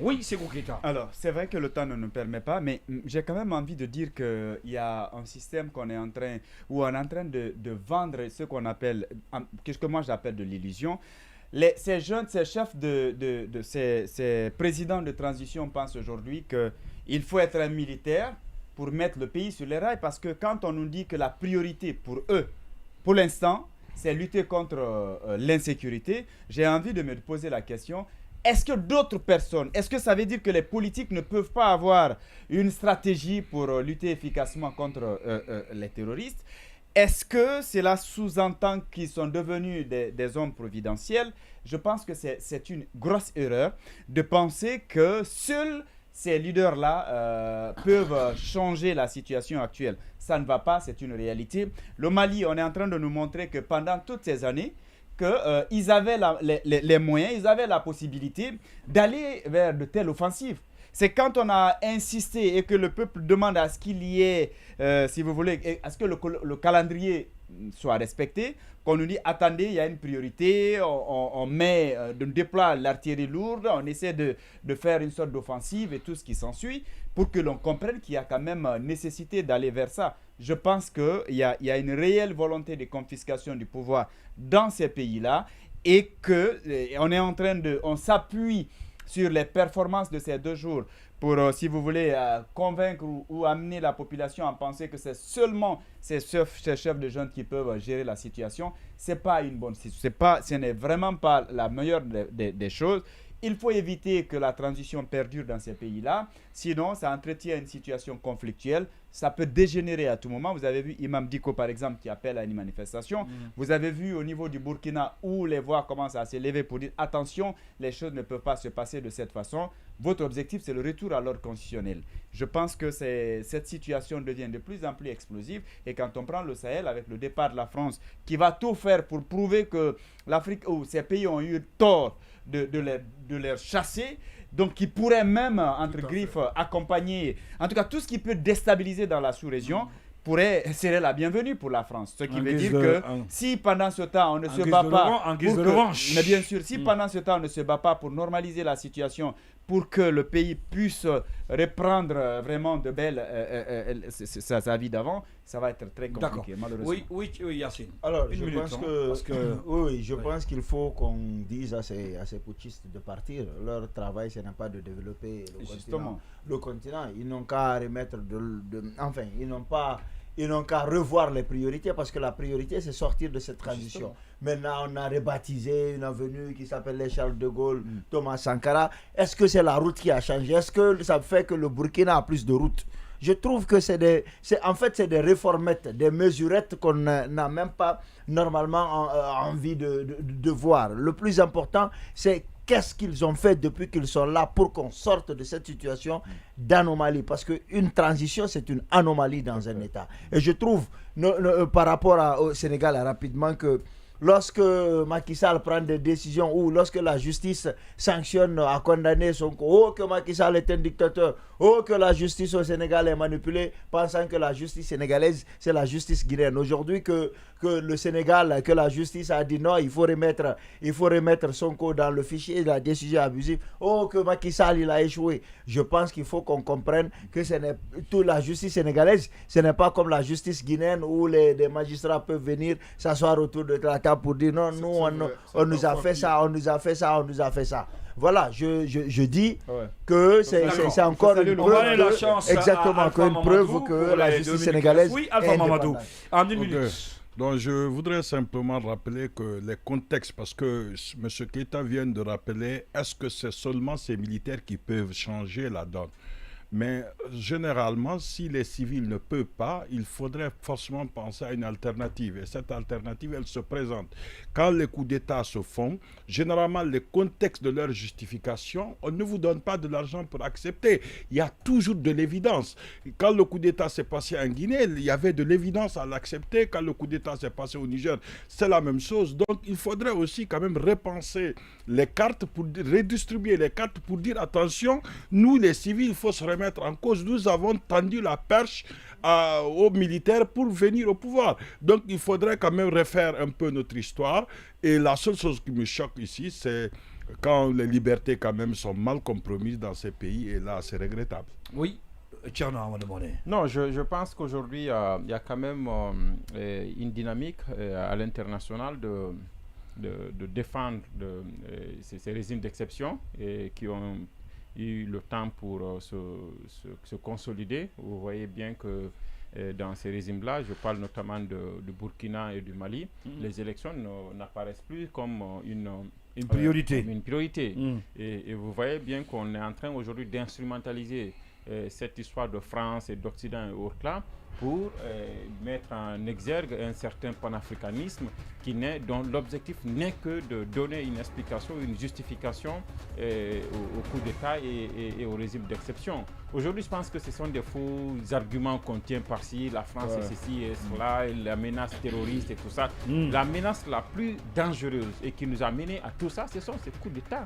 Oui, c'est Keita. Alors, c'est vrai que le temps ne nous permet pas, mais j'ai quand même envie de dire qu'il y a un système qu'on est en train, ou on est en train de vendre ce qu'on appelle, qu'est-ce que moi j'appelle de l'illusion. Ces jeunes, ces chefs ces présidents de transition pensent aujourd'hui qu'il faut être un militaire pour mettre le pays sur les rails, parce que quand on nous dit que la priorité pour eux, pour l'instant, c'est lutter contre l'insécurité, j'ai envie de me poser la question, est-ce que d'autres personnes, est-ce que ça veut dire que les politiques ne peuvent pas avoir une stratégie pour lutter efficacement contre les terroristes? Est-ce que cela sous-entend qu'ils sont devenus des hommes providentiels? Je pense que c'est une grosse erreur de penser que seuls ces leaders-là peuvent changer la situation actuelle. Ça ne va pas, c'est une réalité. Le Mali, on est en train de nous montrer que pendant toutes ces années, qu'ils avaient les moyens, ils avaient la possibilité d'aller vers de telles offensives. C'est quand on a insisté et que le peuple demande à ce qu'il y ait, si vous voulez, à ce que le calendrier soit respecté, qu'on nous dit attendez, il y a une priorité, on déploie l'artillerie lourde, on essaie de faire une sorte d'offensive et tout ce qui s'ensuit pour que l'on comprenne qu'il y a quand même nécessité d'aller vers ça. Je pense qu'il y a une réelle volonté de confiscation du pouvoir dans ces pays-là et on s'appuie sur les performances de ces 2 jours pour, si vous voulez, convaincre ou amener la population à penser que c'est seulement ces chefs de jeunes qui peuvent gérer la situation. Ce n'est pas une bonne situation. Ce n'est vraiment pas la meilleure des choses. Il faut éviter que la transition perdure dans ces pays-là. Sinon, ça entretient une situation conflictuelle. Ça peut dégénérer à tout moment. Vous avez vu Imam Dicko, par exemple, qui appelle à une manifestation. Vous avez vu au niveau du Burkina où les voix commencent à s'élever pour dire attention, les choses ne peuvent pas se passer de cette façon. Votre objectif, c'est le retour à l'ordre constitutionnel. Je pense que cette situation devient de plus en plus explosive. Et quand on prend le Sahel, avec le départ de la France, qui va tout faire pour prouver que l'Afrique ou ces pays ont eu tort de les chasser, donc qui pourrait même, entre griffes, accompagner, en tout cas tout ce qui peut déstabiliser dans la sous-région, serait la bienvenue pour la France. Ce qui veut dire que si pendant ce temps on ne se bat pas, mais bien sûr, si pendant ce temps on ne se bat pas pour normaliser la situation, pour que le pays puisse reprendre vraiment de belle sa vie d'avant, ça va être très compliqué, malheureusement. Oui, Yacine. Alors, je pense qu'il faut qu'on dise à ces putschistes de partir. Leur travail, ce n'est pas de développer le continent. Ils n'ont qu'à remettre enfin, ils n'ont qu'à revoir les priorités, parce que la priorité, c'est sortir de cette transition. Maintenant, on a rebaptisé une avenue qui s'appelle les Charles de Gaulle, Thomas Sankara. Est-ce que c'est la route qui a changé? Est-ce que ça fait que le Burkina a plus de routes? Je trouve que c'est des réformettes, des mesurettes qu'on n'a même pas normalement envie de voir. Le plus important, c'est qu'est-ce qu'ils ont fait depuis qu'ils sont là pour qu'on sorte de cette situation d'anomalie. Parce qu'une transition, c'est une anomalie dans un État. Et je trouve, par rapport au Sénégal, rapidement, que lorsque Macky Sall prend des décisions ou lorsque la justice sanctionne à condamner Sonko, que Macky Sall est un dictateur, que la justice au Sénégal est manipulée, pensant que la justice sénégalaise, c'est la justice guinéenne. Aujourd'hui, que le Sénégal, que la justice a dit non, il faut remettre Sonko dans le fichier de la décision abusive, que Macky Sall, il a échoué. Je pense qu'il faut qu'on comprenne que la justice sénégalaise, ce n'est pas comme la justice guinéenne où les magistrats peuvent venir s'asseoir autour de la table pour dire non, nous, on nous a fait ça, on nous a fait ça, on nous a fait ça. Voilà, je dis que c'est encore une preuve que la justice sénégalaise est indépendante. En une minute. Donc je voudrais simplement rappeler que les contextes, parce que M. Keita vient de rappeler, est-ce que c'est seulement ces militaires qui peuvent changer la donne? Mais généralement, si les civils ne peuvent pas, il faudrait forcément penser à une alternative. Et cette alternative, elle se présente. Quand les coups d'État se font, généralement, les contextes de leur justification, on ne vous donne pas de l'argent pour accepter. Il y a toujours de l'évidence. Quand le coup d'État s'est passé en Guinée, il y avait de l'évidence à l'accepter. Quand le coup d'État s'est passé au Niger, c'est la même chose. Donc, il faudrait aussi quand même repenser les cartes, pour redistribuer les cartes pour dire attention, nous les civils, il faut se remettre en cause. Nous avons tendu la perche aux militaires pour venir au pouvoir. Donc il faudrait quand même refaire un peu notre histoire. Et la seule chose qui me choque ici, c'est quand les libertés quand même sont mal compromises dans ces pays, et là c'est regrettable. Oui, Tcherno, on va demander. Non, je pense qu'aujourd'hui, il y a quand même une dynamique à l'international de défendre ces régimes d'exception qui ont eu le temps pour se consolider. Vous voyez bien que dans ces régimes-là, je parle notamment du Burkina et du Mali, les élections n'apparaissent plus comme une priorité. Une priorité. Et vous voyez bien qu'on est en train aujourd'hui d'instrumentaliser cette histoire de France et d'Occident et autres là pour mettre en exergue un certain panafricanisme dont l'objectif n'est que de donner une explication, une justification au coup d'État et au régime d'exception. Aujourd'hui, je pense que ce sont des faux arguments qu'on tient par-ci, la France est ceci et cela, et la menace terroriste et tout ça. La menace la plus dangereuse et qui nous a mené à tout ça, ce sont ces coups d'État.